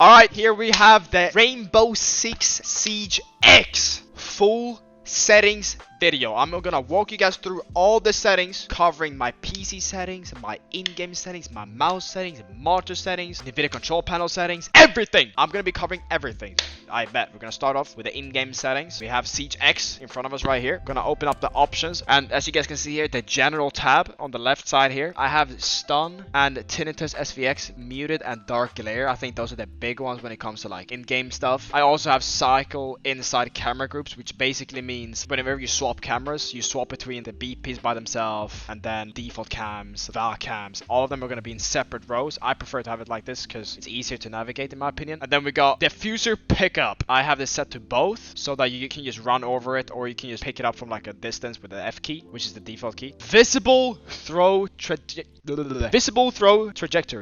Alright, here we have the Rainbow Six Siege X full settings video. I'm gonna walk you guys through all the settings, covering my PC settings, my in-game settings, my mouse settings, monitor settings, Nvidia control panel settings, everything. I'm gonna be covering everything. I bet. We're gonna start off with the in-game settings. We have Siege X in front of us right here. Gonna open up the options, and as you guys can see here, the general tab on the left side here, I have stun and tinnitus SVX muted and dark glare. I think those are the big ones when it comes to like in-game stuff. I also have cycle inside camera groups, which basically means whenever you swap cameras, you swap between the BPs by themselves and then default cams, val cams. All of them are going to be in separate rows. I prefer to have it like this because it's easier to navigate in my opinion. And then we got diffuser pickup. I have this set to both so that you can just run over it, or you can just pick it up from like a distance with the F key, which is the default key. Visible throw trajectory.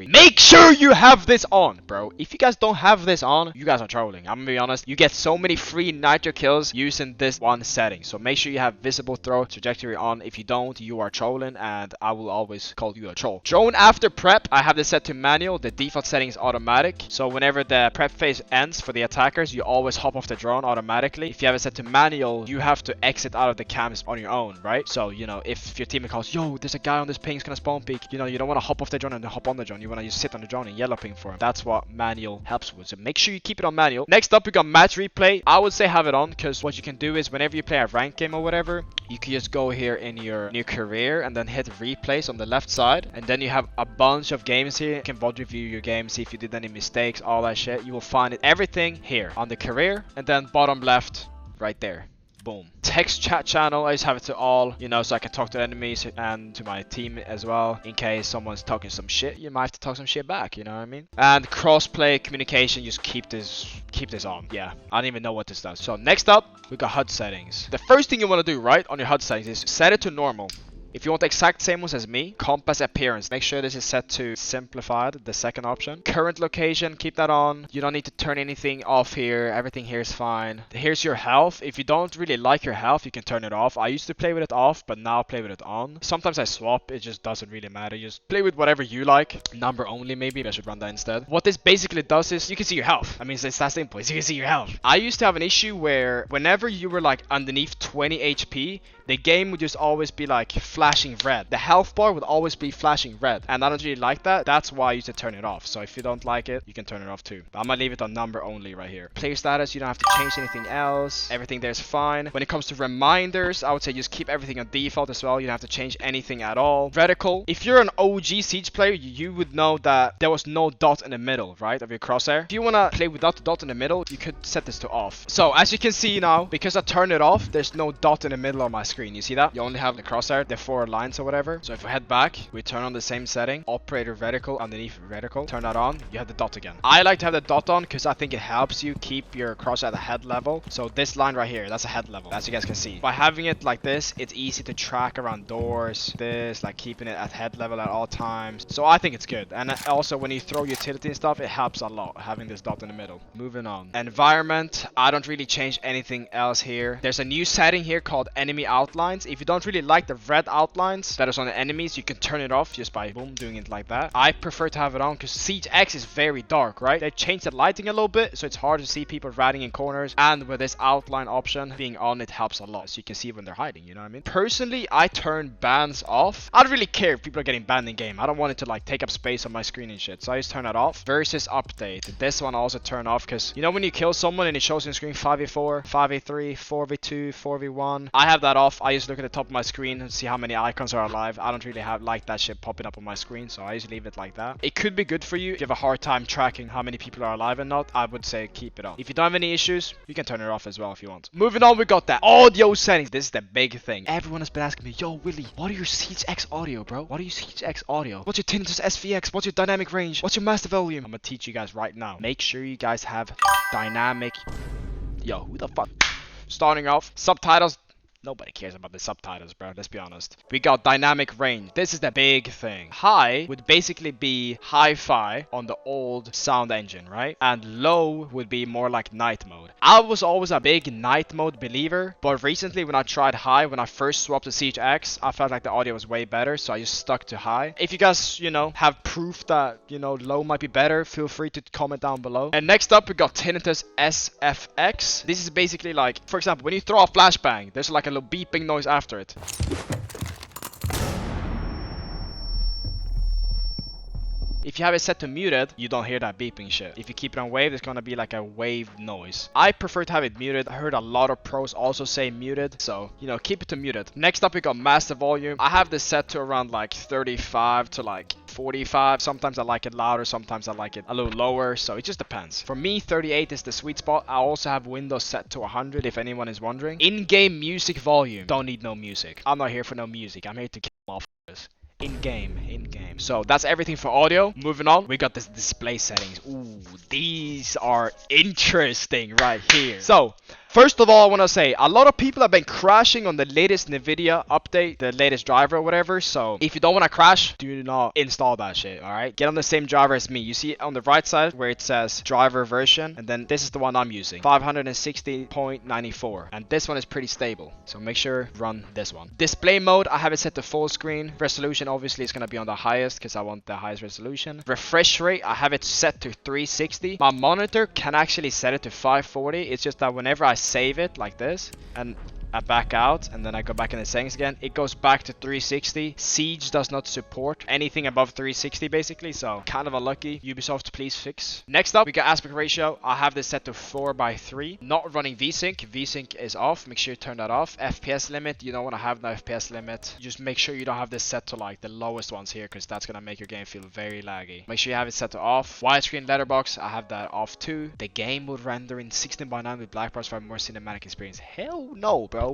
Make sure you have this on, bro. If you guys don't have this on, you guys are trolling. I'm gonna be honest. You get so many free nitro kills using this one setting. So make sure you have visible throw trajectory on. If you don't, you are trolling, and I will always call you a troll. Drone after prep, I have this set to manual. The default setting is automatic. So whenever the prep phase ends for the attackers, you always hop off the drone automatically. If you have it set to manual, you have to exit out of the cams on your own, right? So, you know, if your teammate calls, yo, there's a guy on this ping, he's gonna spawn peek, you know, you don't want to hop off the drone and then hop on the drone. You want to just sit on the drone and yellow ping for him. That's what manual helps with. So make sure you keep it on manual. Next up, we got match replay. I would say have it on, because what you can do is whenever you play a ranked game or whatever, you can just go here in your career and then hit replays on the left side, and then you have a bunch of games here. You can VOD review your game, see if you did any mistakes, all that shit. You will find it everything here on the career, and then bottom left right there. Boom. Text chat channel, I just have it to all, you know, so I can talk to enemies and to my team as well. In case someone's talking some shit, you might have to talk some shit back, you know what I mean? And crossplay communication, just keep this on. Yeah, I don't even know what this does. So next up, we got HUD settings. The first thing you want to do, right, on your HUD settings is set it to normal. If you want the exact same ones as me, compass appearance, make sure this is set to simplified, the second option. Current location, keep that on. You don't need to turn anything off here. Everything here is fine. Here's your health. If you don't really like your health, you can turn it off. I used to play with it off, but now I play with it on. Sometimes I swap. It just doesn't really matter. You just play with whatever you like. Number only, maybe. I should run that instead. What this basically does is you can see your health. I mean, it's that simple. You can see your health. I used to have an issue where whenever you were like underneath 20 HP, the game would just always be like flashing red. The health bar would always be flashing red, and I don't really like that. That's why I used to turn it off. So if you don't like it, you can turn it off too. But I'm gonna leave it on number only right here. Player status, you don't have to change anything else. Everything there's fine. When it comes to reminders, I would say just keep everything on default as well. You don't have to change anything at all. Reticle, if you're an OG Siege player, you would know that there was no dot in the middle, right, of your crosshair. If you wanna play without the dot in the middle, you could set this to off. So as you can see now, because I turned it off, there's no dot in the middle of my screen. You see that? You only have the crosshair, the 4 lines or whatever. So if we head back, we turn on the same setting, operator reticle, underneath reticle, turn that on, you have the dot again. I like to have the dot on because I think it helps you keep your crosshair at the head level. So this line right here, that's a head level, as you guys can see. By having it like this, it's easy to track around doors, this, like keeping it at head level at all times. So I think it's good. And also when you throw utility and stuff, it helps a lot having this dot in the middle. Moving on. Environment, I don't really change anything else here. There's a new setting here called enemy outlines. If you don't really like the red outlines that is on the enemies, you can turn it off just by boom doing it like that. I prefer to have it on because Siege X is very dark, right? They changed the lighting a little bit, so it's hard to see people riding in corners, and with this outline option being on, it helps a lot, so you can see when they're hiding, you know what I mean? Personally, I turn bans off. I don't really care if people are getting banned in game. I don't want it to like take up space on my screen and shit, so I just turn that off. Versus update, this one I also turn off because you know when you kill someone and it shows on screen 5v4, 5v3, 4v2, 4v1, I have that off. I just look at the top of my screen and see how many icons are alive. I don't really like that shit popping up on my screen, so I just leave it like that. It could be good for you if you have a hard time tracking how many people are alive and not. I would say keep it on. If you don't have any issues, you can turn it off as well if you want. Moving on, we got that audio settings. This is the big thing. Everyone has been asking me, yo Willie, what are your Siege X audio, bro? What are your Siege X audio? What's your tinnitus SVX? What's your dynamic range? What's your master volume? I'm gonna teach you guys right now. Make sure you guys have dynamic. Yo, who the fuck? Starting off, subtitles Nobody cares about the subtitles, bro. Let's be honest. We got dynamic range. This is the big thing. High would basically be hi-fi on the old sound engine, right? And low would be more like night mode. I was always a big night mode believer, but recently when I tried high, when I first swapped to Siege X, I felt like the audio was way better, so I just stuck to high. If you guys, you know, have proof that, you know, low might be better, feel free to comment down below. And next up, we got Tinnitus SFX. This is basically like, for example, when you throw a flashbang, there's like a little beeping noise after it. If you have it set to muted, you don't hear that beeping shit. If you keep it on wave, it's gonna be like a wave noise. I prefer to have it muted. I heard a lot of pros also say muted, so, you know, keep it to muted. Next up, we got master volume. I have this set to around like 35 to like 45. Sometimes I like it louder, sometimes I like it a little lower, so it just depends. For me, 38 is the sweet spot. I also have Windows set to 100 if anyone is wondering. In-game music volume. Don't need no music. I'm not here for no music. I'm here to kill motherfuckers. In-game. So that's everything for audio. Moving on, we got this display settings. Ooh, these are interesting right here. So, first of all, I want to say, a lot of people have been crashing on the latest Nvidia update, the latest driver or whatever. So, if you don't want to crash, do not install that shit, alright? Get on the same driver as me. You see on the right side where it says driver version, and then this is the one I'm using, 560.94. And this one is pretty stable, so make sure run this one. Display mode, I have it set to full screen. Resolution, obviously, is going to be on the highest because I want the highest resolution. Refresh rate, I have it set to 360. My monitor can actually set it to 540. It's just that whenever I save it like this and I back out and then I go back in the settings again, it goes back to 360. Siege does not support anything above 360 basically, so kind of unlucky. Ubisoft, please fix. Next up, we got aspect ratio. I have this set to 4:3. Not running VSync. VSync is off. Make sure you turn that off. FPS limit, you don't want to have the FPS limit. Just make sure you don't have this set to like the lowest ones here, because that's gonna make your game feel very laggy. Make sure you have it set to off. Widescreen letterbox, I have that off too. The game will render in 16:9 with black bars for a more cinematic experience. Hell no, bro.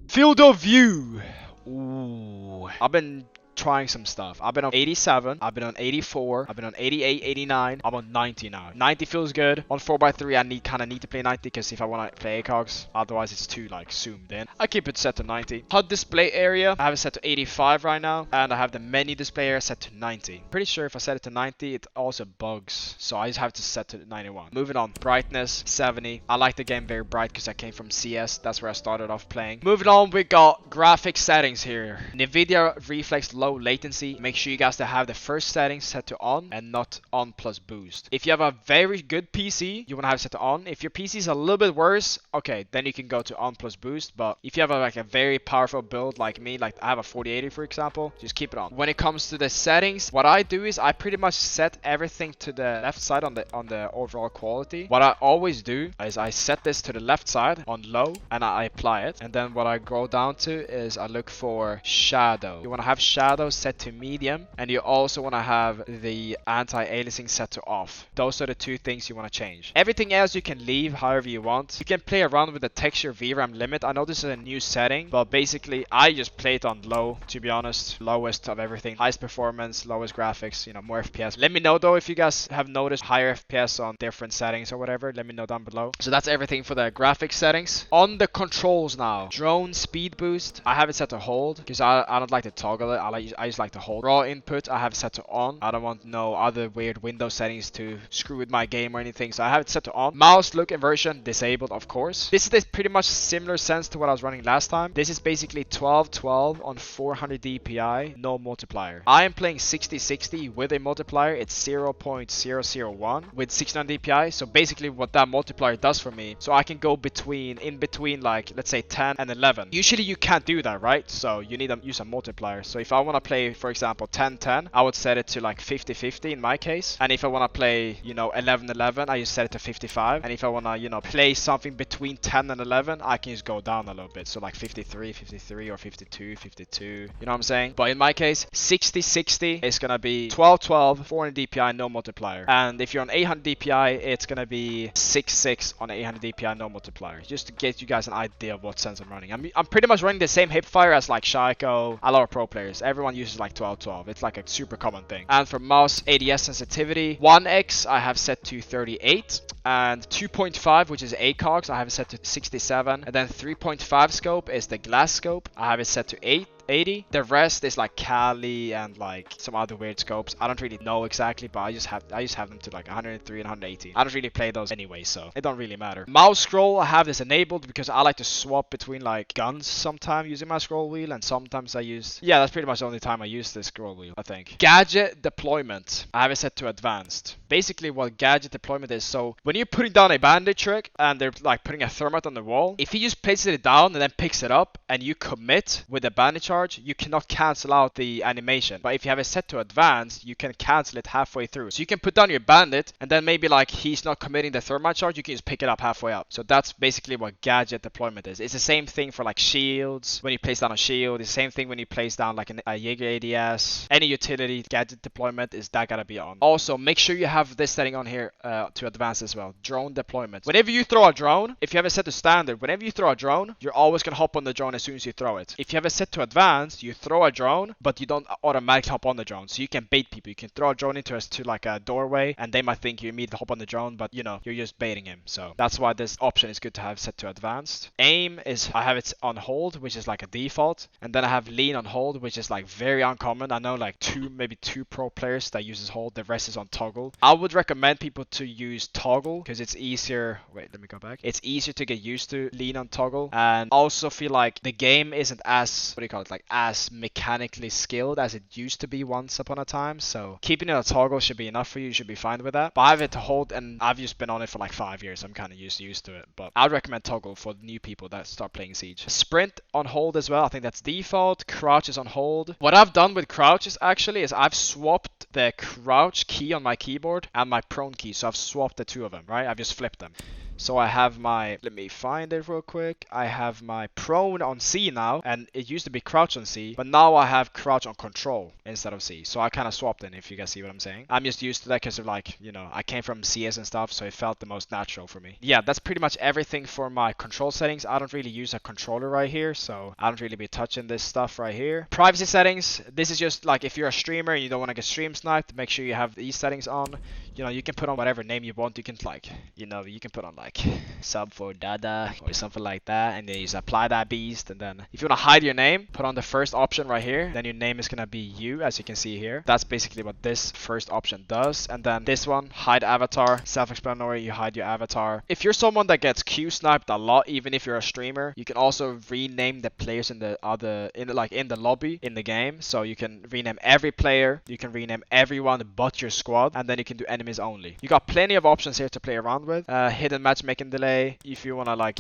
Field of view. Ooh, I've been trying some stuff. I've been on 87, I've been on 84, I've been on 88, 89, I'm on 90 now. 90 feels good. On 4:3 I kind of need to play 90 because if I want to play ACOGs, otherwise it's too like zoomed in. I keep it set to 90. HUD display area, I have it set to 85 right now, and I have the menu display area set to 90. Pretty sure if I set it to 90 it also bugs, so I just have to set to 91. Moving on, brightness 70. I like the game very bright because I came from CS. That's where I started off playing. Moving on, we got graphics settings here. Nvidia Reflex low latency. Make sure you guys to have the first setting set to on and not on plus boost. If you have a very good PC, you want to have it set to on. If your PC is a little bit worse, okay, then you can go to on plus boost. But if you have like a very powerful build like me, like I have a 4080 for example, just keep it on. When it comes to the settings, what I do is I pretty much set everything to the left side on the overall quality. What I always do is I set this to the left side on low and I apply it. And then what I go down to is I look for shadow. You want to have shadow set to medium, and you also want to have the anti-aliasing set to off. Those are the two things you want to change. Everything else you can leave however you want. You can play around with the texture VRAM limit. I know this is a new setting, but basically I just play it on low, to be honest. Lowest of everything. Highest performance, lowest graphics, you know, more FPS. Let me know though if you guys have noticed higher FPS on different settings or whatever. Let me know down below. So that's everything for the graphics settings. On the controls now. Drone speed boost, I have it set to hold because I don't like to toggle it. I just like to hold. Raw input, I have it set to on. I don't want no other weird Windows settings to screw with my game or anything, so I have it set to on. Mouse look inversion disabled, of course. This is pretty much similar sense to what I was running last time. This is basically 1212 on 400 DPI, no multiplier. I am playing 6060 with a multiplier. It's 0.001 with 600 DPI. So basically what that multiplier does for me, so I can go in between like let's say 10 and 11. Usually you can't do that, right? So you need to use a multiplier. So if I want to play, for example, 10-10, I would set it to like 50-50 in my case. And if I want to play, you know, 11-11, I just set it to 55. And if I want to, you know, play something between 10 and 11, I can just go down a little bit. So like 53 or 52. You know what I'm saying? But in my case, 60-60 is going to be 12-12, 400 DPI, no multiplier. And if you're on 800 DPI, it's going to be 6-6 on 800 DPI, no multiplier. Just to get you guys an idea of what sense I'm running. I'm pretty much running the same hipfire as like Shaiko, a lot of pro players. Everyone everyone uses like 1212. It's like a super common thing. And for mouse ADS sensitivity, 1x I have set to 38, and 2.5, which is 8 cogs, I have it set to 67, and then 3.5 scope is the glass scope. I have it set to 80. The rest is like Kali and like some other weird scopes. I don't really know exactly, but I just have them to like 103 and 118. I don't really play those anyway, so it don't really matter. Mouse scroll, I have this enabled because I like to swap between like guns sometimes using my scroll wheel, and sometimes I use, yeah, that's pretty much the only time I use this scroll wheel, I think. Gadget deployment, I have it set to advanced. Basically what gadget deployment is, so when you're putting down a bandit trick and they're like putting a thermite on the wall, if he just places it down and then picks it up and you commit with a bandit charge, you cannot cancel out the animation. But if you have it set to advanced, you can cancel it halfway through. So you can put down your bandit and then maybe like he's not committing the thermite charge, you can just pick it up halfway up. So that's basically what gadget deployment is. It's the same thing for like shields. When you place down a shield, it's the same thing when you place down like a Jaeger ADS. Any utility gadget deployment is that gotta be on. Also, make sure you have this setting on here to advanced as well. Drone deployment. Whenever you throw a drone, if you have it set to standard, whenever you throw a drone, you're always gonna hop on the drone as soon as you throw it. If you have it set to advanced, you throw a drone, but you don't automatically hop on the drone. So you can bait people. You can throw a drone into like a doorway, and they might think you immediately hop on the drone, but you know, you're just baiting him. So that's why this option is good to have set to advanced. Aim is, I have it on hold, which is like a default, and then I have lean on hold, which is like very uncommon. I know like maybe two pro players that uses hold. The rest is on toggle. I would recommend people to use toggle because it's easier. Wait, let me go back. It's easier to get used to lean on toggle, and also feel like the game isn't as, what do you call it, like as mechanically skilled as it used to be once upon a time. So keeping it a toggle should be enough for you. You should be fine with that. But I have it to hold, and I've just been on it for like 5 years. So I'm kind of used to it. But I would recommend toggle for new people that start playing Siege. Sprint on hold as well. I think that's default. Crouch is on hold. What I've done with crouches actually is I've swapped the crouch key on my keyboard and my prone key. So I've swapped the two of them, right? I've just flipped them. So I have my, let me find it real quick. I have my prone on C now, and it used to be crouch on C, but now I have crouch on control instead of C. So I kind of swapped it, if you guys see what I'm saying. I'm just used to that because of like, you know, I came from CS and stuff, so it felt the most natural for me. Yeah, that's pretty much everything for my control settings. I don't really use a controller right here, so I don't really be touching this stuff right here. Privacy settings, this is just like if you're a streamer and you don't want to get stream sniped, make sure you have these settings on. You know, you can put on whatever name you want. You can like, you know, you can put on like sub for Dada or something like that, and then you just apply that beast. And then if you want to hide your name, put on the first option right here. Then your name is gonna be you, as you can see here. That's basically what this first option does. And then this one, hide avatar, self-explanatory. You hide your avatar. If you're someone that gets Q sniped a lot, even if you're a streamer, you can also rename the players in the lobby in the game. So you can rename every player. You can rename everyone but your squad, and then you can do enemies only. You got plenty of options here to play around with. Hidden matchmaking delay, if you want to like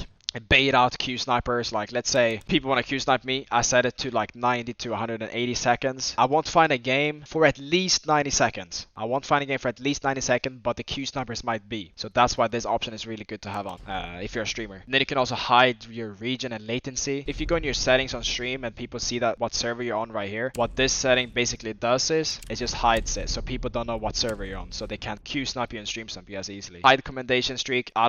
bait out Q snipers. Like let's say people want to Q snipe me, I set it to like 90 to 180 seconds. I won't find a game for at least 90 seconds. I won't find a game for at least 90 seconds, but the Q snipers might be. So that's why this option is really good to have on if you're a streamer. And then you can also hide your region and latency. If you go in your settings on stream and people see that what server you're on right here, what this setting basically does is it just hides it, so people don't know what server you're on, so they can't Q snipe you and stream snipe you as easily. Hide commendation streak, I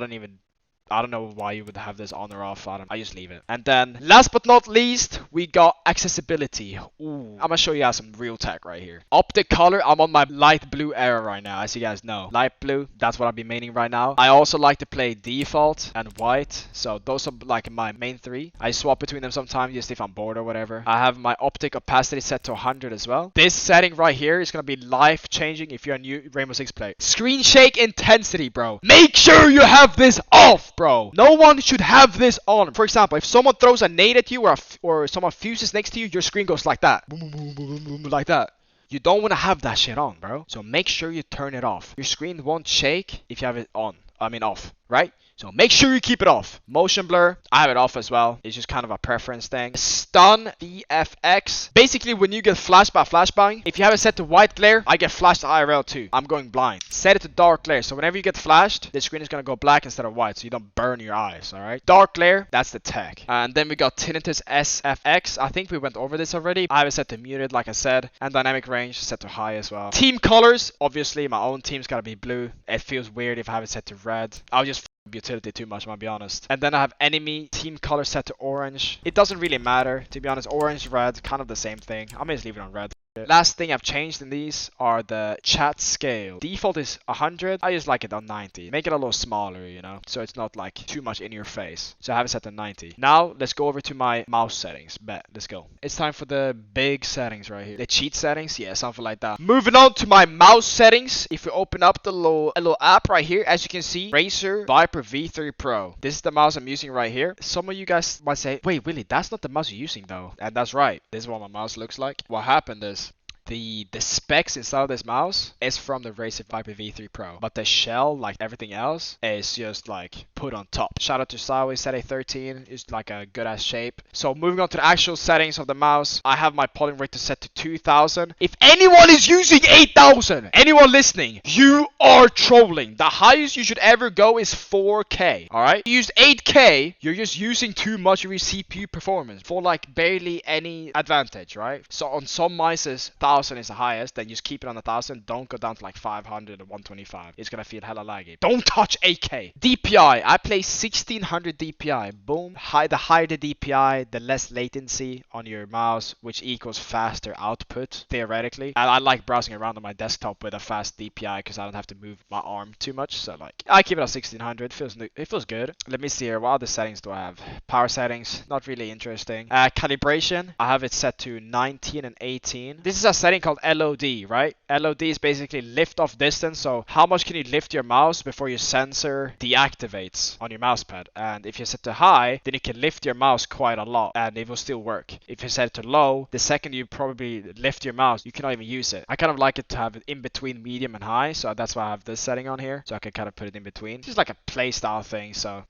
don't know why you would have this on or off. I just leave it. And then last but not least, we got accessibility. Ooh, I'm gonna show you guys some real tech right here. Optic color, I'm on my light blue era right now, as you guys know. Light blue, that's what I've been maining right now. I also like to play default and white. So those are like my main three. I swap between them sometimes just if I'm bored or whatever. I have my optic opacity set to 100 as well. This setting right here is gonna be life changing if you're a new Rainbow Six player. Screen shake intensity, bro. Make sure you have this off, bro. No one should have this on. For example, if someone throws a nade at you or someone fuses next to you, your screen goes like that. Boom, boom, boom, boom, boom, like that. You don't want to have that shit on, bro. So make sure you turn it off. Your screen won't shake if you have it on. I mean off, right? So make sure you keep it off. Motion blur, I have it off as well. It's just kind of a preference thing. Stun VFX. Basically, when you get flashed by flashbang, if you have it set to white glare, I get flashed IRL too. I'm going blind. Set it to dark glare. So whenever you get flashed, the screen is going to go black instead of white, so you don't burn your eyes, alright? Dark glare, that's the tech. And then we got tinnitus SFX. I think we went over this already. I have it set to muted, like I said. And dynamic range set to high as well. Team colors, obviously my own team's got to be blue. It feels weird if I have it set to red. I'll just utility too much, I'll be honest. And then I have enemy team color set to orange. It doesn't really matter, to be honest. Orange, red, kind of the same thing. I may just leave it on red. Last thing I've changed in these are the chat scale. Default is 100. I just like it on 90. Make it a little smaller, you know, so it's not like too much in your face. So I have it set to 90. Now let's go over to my mouse settings. Bet, let's go. It's time for the big settings right here. The cheat settings, yeah, something like that. Moving on to my mouse settings. If we open up the little app right here, as you can see, Razer Viper V3 Pro. This is the mouse I'm using right here. Some of you guys might say, wait, Willie, that's not the mouse you're using though. And that's right. This is what my mouse looks like. What happened is, the specs inside of this mouse is from the Razer Viper V3 Pro, but the shell, like everything else, is just like put on top. Shout out to Sideways, set A13 is like a good ass shape. So moving on to the actual settings of the mouse, I have my polling rate to set to 2000. If anyone is using 8000, anyone listening, you are trolling. The highest you should ever go is 4K. All right, you use 8K, you're just using too much of your CPU performance for like barely any advantage, right? So on some mices, 1000 is the highest, then just keep it on 1000. Don't go down to like 500 or 125. It's gonna feel hella laggy. Don't touch 8K. DPI, I play 1600 DPI. Boom. The higher the DPI, the less latency on your mouse, which equals faster output theoretically. And I like browsing around on my desktop with a fast DPI because I don't have to move my arm too much. So like I keep it at 1600. It feels good. Let me see here. What other settings do I have? Power settings, not really interesting. Calibration, I have it set to 19 and 18. This is a setting called LOD, right? LOD is basically lift off distance. So how much can you lift your mouse before your sensor deactivates on your mouse pad? And if you set to high, then you can lift your mouse quite a lot and it will still work. If you set it to low, the second you probably lift your mouse, you cannot even use it. I kind of like it to have it in between medium and high, so that's why I have this setting on here, so I can kind of put it in between. It's just like a play style thing, so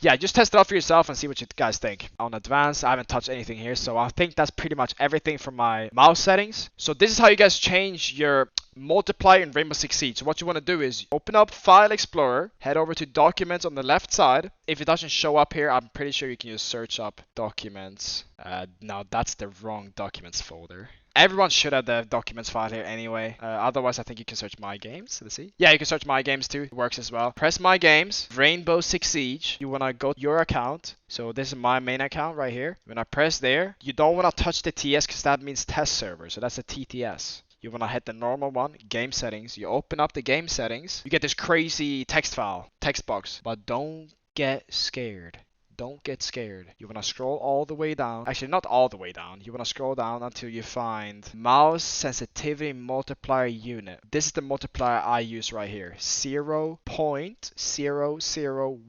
yeah, just test it out for yourself and see what you guys think. On advanced, I haven't touched anything here, so I think that's pretty much everything for my mouse settings. So this is how you guys change your multiplier in Rainbow Six Siege. So what you want to do is open up File Explorer, head over to Documents on the left side. If it doesn't show up here, I'm pretty sure you can just search up Documents. No, that's the wrong Documents folder. Everyone should have the documents file here anyway. Otherwise, I think you can search My Games. Let's see. Yeah, you can search My Games too. It works as well. Press My Games, Rainbow Six Siege. You want to go to your account. So this is my main account right here. When I press there, you don't want to touch the TS because that means test server. So that's a TTS. You want to hit the normal one, game settings. You open up the game settings. You get this crazy text file, text box. But don't get scared. Don't get scared. You want to scroll all the way down. Actually, not all the way down. You want to scroll down until you find mouse sensitivity multiplier unit. This is the multiplier I use right here. 0.001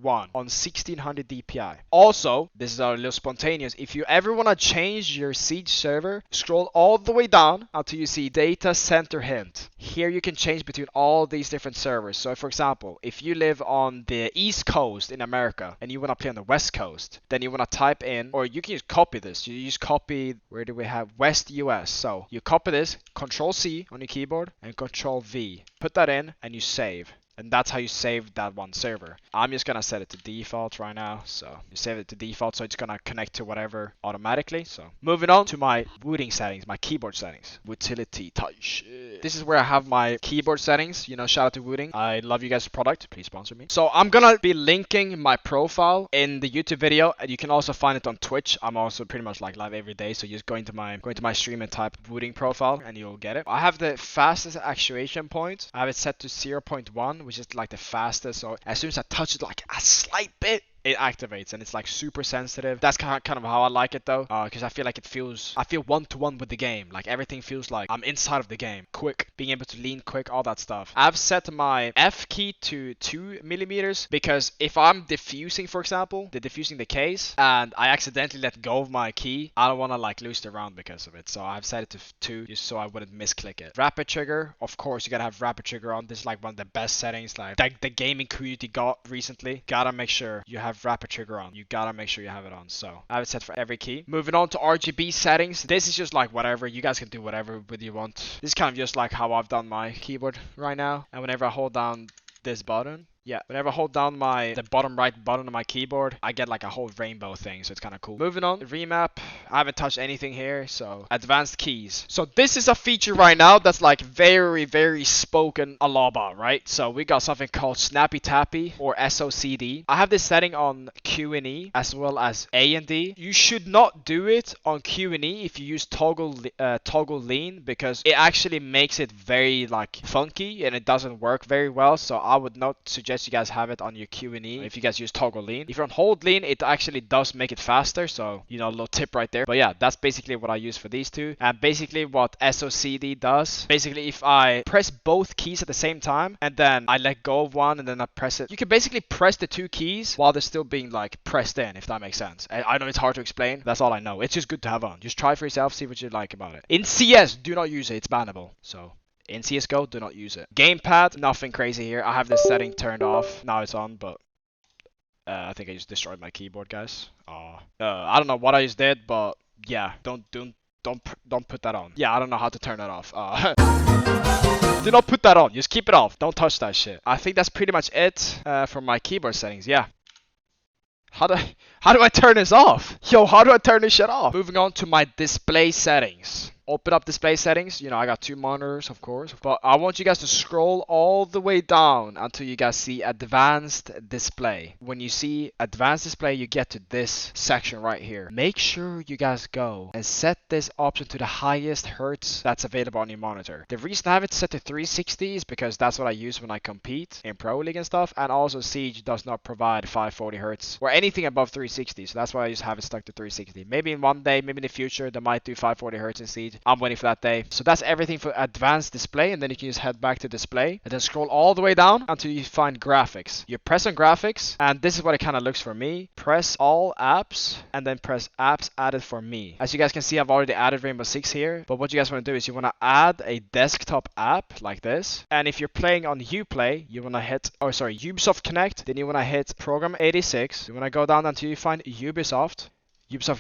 on 1600 DPI. Also, this is a little spontaneous. If you ever want to change your Siege server, scroll all the way down until you see data center hint. Here you can change between all these different servers. So for example, if you live on the East Coast in America and you want to play on the West Coast, then you want to type in, or you can just copy this. You just copy, where do we have? West US. So you copy this, Control C on your keyboard and Control V. Put that in and you save. And that's how you save that one server. I'm just gonna set it to default right now. So you save it to default, so it's gonna connect to whatever automatically. So moving on to my booting settings, my keyboard settings. Utility type shit. This is where I have my keyboard settings. You know, shout out to Wooting. I love you guys' product. Please sponsor me. So I'm gonna be linking my profile in the YouTube video, and you can also find it on Twitch. I'm also pretty much like live every day. So just go into my stream and type Wooting profile, and you'll get it. I have the fastest actuation point. I have it set to 0.1. Which is like the fastest, so as soon as I touch it like a slight bit, it activates and it's like super sensitive. That's kind of how I like it though, because I feel like I feel one-to-one with the game. Like everything feels like I'm inside of the game. Quick, being able to lean quick, all that stuff. I've set my F key to 2mm because if I'm diffusing, for example, diffusing the case and I accidentally let go of my key, I don't want to like lose the round because of it. So I've set it to 2 just so I wouldn't misclick it. Rapid trigger, of course, you gotta have rapid trigger on. This is like one of the best settings like the gaming community got recently. Gotta make sure you have rapid trigger on. You gotta make sure you have it on. So I have it set for every key. Moving on to RGB settings. This is just like whatever. You guys can do whatever with you want. This is kind of just like how I've done my keyboard right now. And whenever I hold down this button, Yeah, whenever I hold down the bottom right button on my keyboard, I get like a whole rainbow thing, so it's kind of cool. Moving on, remap. I haven't touched anything here, so advanced keys. So this is a feature right now that's like very, very spoken a lot about, right? So we got something called Snappy Tappy or SOCD. I have this setting on Q and E as well as A and D. You should not do it on Q and E if you use toggle lean, because it actually makes it very like funky and it doesn't work very well. So I would not suggest you guys have it on your Q and E if you guys use toggle lean. If you're on hold lean, it actually does make it faster. So, you know, a little tip right there. But yeah, that's basically what I use for these two. And basically what SOCD does, basically if I press both keys at the same time and then I let go of one and then I press it, you can basically press the two keys while they're still being like pressed in, if that makes sense. I know it's hard to explain. That's all I know. It's just good to have on. Just try for yourself, see what you like about it. In CS, do not use it. It's bannable. So in CSGO, do not use it. Gamepad, nothing crazy here. I have this setting turned off. Now it's on, but I think I just destroyed my keyboard, guys. I don't know what I just did, but yeah, don't put that on. Yeah, I don't know how to turn that off. Do not put that on. Just keep it off. Don't touch that shit. I think that's pretty much it for my keyboard settings. Yeah. How do I turn this off? Yo, how do I turn this shit off? Moving on to my display settings. Open up display settings. You know, I got two monitors, of course, but I want you guys to scroll all the way down until you guys see advanced display. When you see advanced display, you get to this section right here. Make sure you guys go and set this option to the highest hertz that's available on your monitor. The reason I have it set to 360 is because that's what I use when I compete in Pro League and stuff, and also Siege does not provide 540 hertz or anything above 360, so that's why I just have it stuck to 360. Maybe in one day, maybe in the future, they might do 540 hertz in Siege. I'm waiting for that day. So that's everything for advanced display, and then you can just head back to display and then scroll all the way down until you find graphics. You press on graphics, and this is what it kind of looks for me. Press all apps and then press apps added for me. As you guys can see, I've already added Rainbow Six here, but what you guys want to do is you want to add a desktop app like this, and if you're playing on Uplay, you want to hit, Ubisoft Connect, then you want to hit Program 86. You want to go down until you find Ubisoft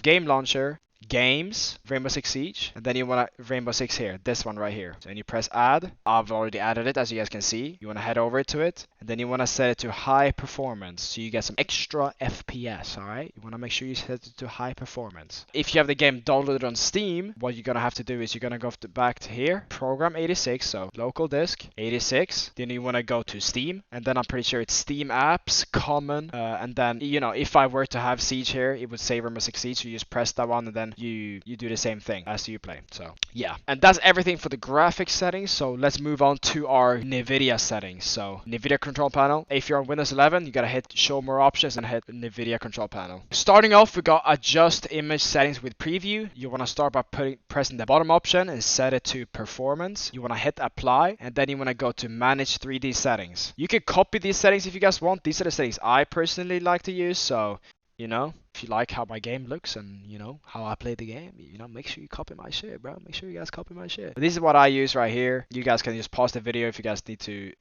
Game Launcher, Games, Rainbow Six Siege, and then you want to Rainbow Six here, this one right here. So then you press add. I've already added it, as you guys can see. You want to head over to it, and then you want to set it to high performance, so you get some extra FPS, alright? You want to make sure you set it to high performance. If you have the game downloaded on Steam, what you're going to have to do is you're going to go back to here, Program 86, so local disk, 86. Then you want to go to Steam, and then I'm pretty sure it's Steam Apps, Common, and then, you know, if I were to have Siege here, it would say Rainbow Six Siege, so you just press that one, and then you do the same thing as you play. So yeah, and that's everything for the graphics settings. So let's move on to our Nvidia settings. So Nvidia control panel, if you're on Windows 11, you gotta hit show more options and hit Nvidia control panel. Starting off, we got adjust image settings with preview. You want to start by pressing the bottom option and set it to performance. You want to hit apply, and then you want to go to manage 3D settings. You can copy these settings if you guys want. These are the settings I personally like to use, so you know, if you like how my game looks and, you know, how I play the game, you know, make sure you copy my shit, bro. Make sure you guys copy my shit. But this is what I use right here. You guys can just pause the video if you guys need to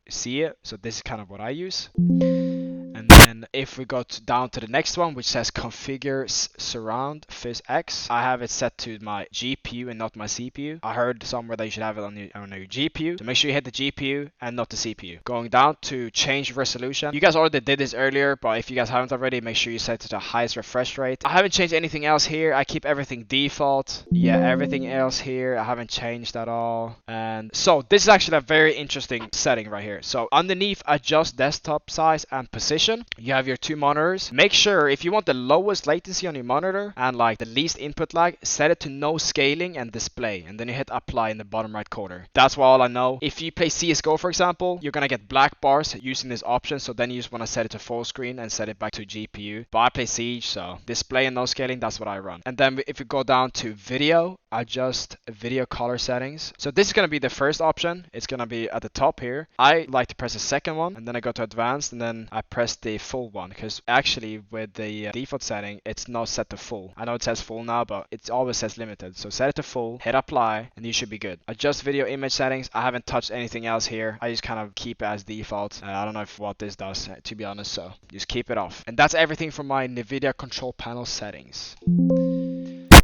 see it. So this is kind of what I use. And then if we go down to the next one, which says configure surround phys X, I have it set to my GPU and not my CPU. I heard somewhere that you should have it on your GPU. So make sure you hit the GPU and not the CPU. Going down to change resolution. You guys already did this earlier, but if you guys haven't already, make sure you set it to the highest refresh rate. I haven't changed anything else here. I keep everything default. Yeah, everything else here, I haven't changed at all. And so this is actually a very interesting setting right here. So underneath adjust desktop size and position, you have your two monitors. Make sure if you want the lowest latency on your monitor and like the least input lag, set it to no scaling and display, and then you hit apply in the bottom right corner. That's all I know. If you play CSGO, for example, you're gonna get black bars using this option, so then you just want to set it to full screen and set it back to GPU. But I play Siege, so display and no scaling, that's what I run. And then if you go down to video, adjust video color settings. So this is gonna be the first option. It's gonna be at the top here. I like to press the second one, and then I go to advanced, and then I press the full one, because actually with the default setting, it's not set to full. I know it says full now, but it always says limited. So set it to full, hit apply, and you should be good. Adjust video image settings. I haven't touched anything else here. I just kind of keep it as default. I don't know what this does, to be honest, so just keep it off. And that's everything for my Nvidia control panel settings.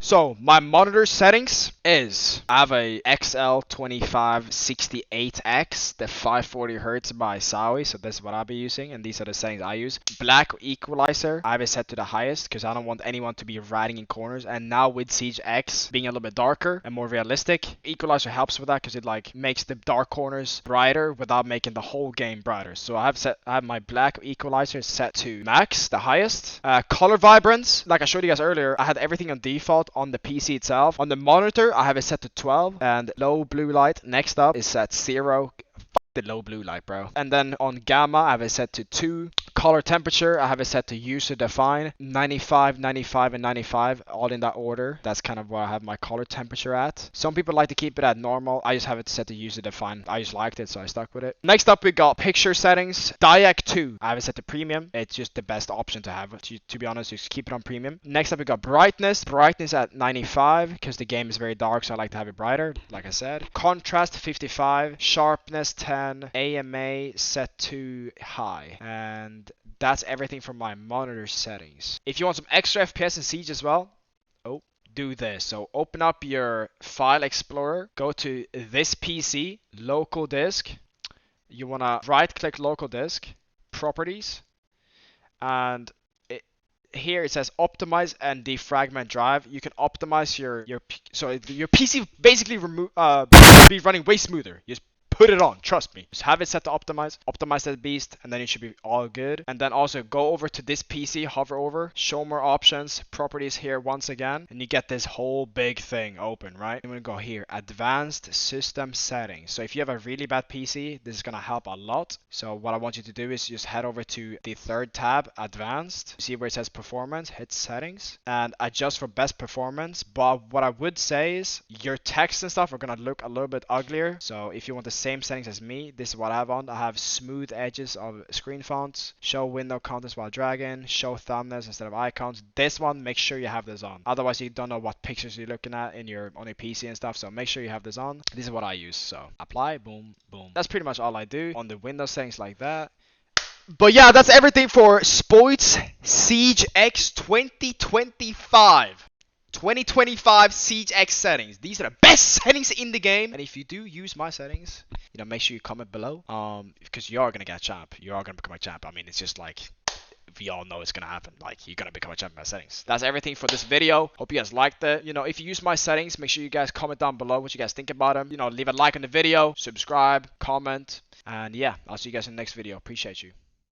So my monitor settings is I have a XL2568X, the 540 Hertz by Sawi. So this is what I'll be using, and these are the settings I use. Black equalizer, I have it set to the highest because I don't want anyone to be riding in corners. And now with Siege X being a little bit darker and more realistic, equalizer helps with that because it like makes the dark corners brighter without making the whole game brighter. So I have my black equalizer set to max, the highest. Color vibrance, like I showed you guys earlier, I had everything on default on the PC itself. On the monitor, I have it set to 12, and low blue light next up is at 0. The low blue light, bro. And then on gamma, I have it set to 2. Color temperature, I have it set to user define, 95, 95, and 95, all in that order. That's kind of where I have my color temperature at. Some people like to keep it at normal. I just have it set to user define. I just liked it, so I stuck with it. Next up, we got picture settings. Diac 2, I have it set to premium. It's just the best option to have. To be honest, just keep it on premium. Next up, we got brightness. Brightness at 95, because the game is very dark, so I like to have it brighter, like I said. Contrast 55, sharpness 10, AMA set to high, and that's everything from my monitor settings. If you want some extra FPS in Siege as well, do this. So open up your file explorer, go to this PC, local disk. You want to right click local disk, properties, and here it says optimize and defragment drive. You can optimize your PC basically be running way smoother. You just put it on, trust me. Just have it set to optimize that beast, and then it should be all good. And then also go over to this PC, hover over, show more options, properties here once again, and you get this whole big thing open, right? I'm gonna go here, advanced system settings. So if you have a really bad PC, this is gonna help a lot. So what I want you to do is just head over to the third tab, advanced, see where it says performance, hit settings, and adjust for best performance. But what I would say is your text and stuff are gonna look a little bit uglier. So if you want the same settings as me, this is what I have on. I have smooth edges of screen fonts, show window contents while dragging, show thumbnails instead of icons. This one, make sure you have this on. Otherwise, you don't know what pictures you're looking at on your PC and stuff. So make sure you have this on. This is what I use. So apply, boom, boom. That's pretty much all I do on the Windows settings like that. But yeah, that's everything for Spoit's Siege X 2025. 2025 Siege X settings. These are the best settings in the game. And if you do use my settings, make sure you comment below. Because you are gonna get a champ. You are gonna become a champ. I mean, it's just like we all know it's gonna happen. Like, you're gonna become a champ by settings. That's everything for this video. Hope you guys liked it. If you use my settings, make sure you guys comment down below what you guys think about them. Leave a like on the video, subscribe, comment, and yeah, I'll see you guys in the next video. Appreciate you.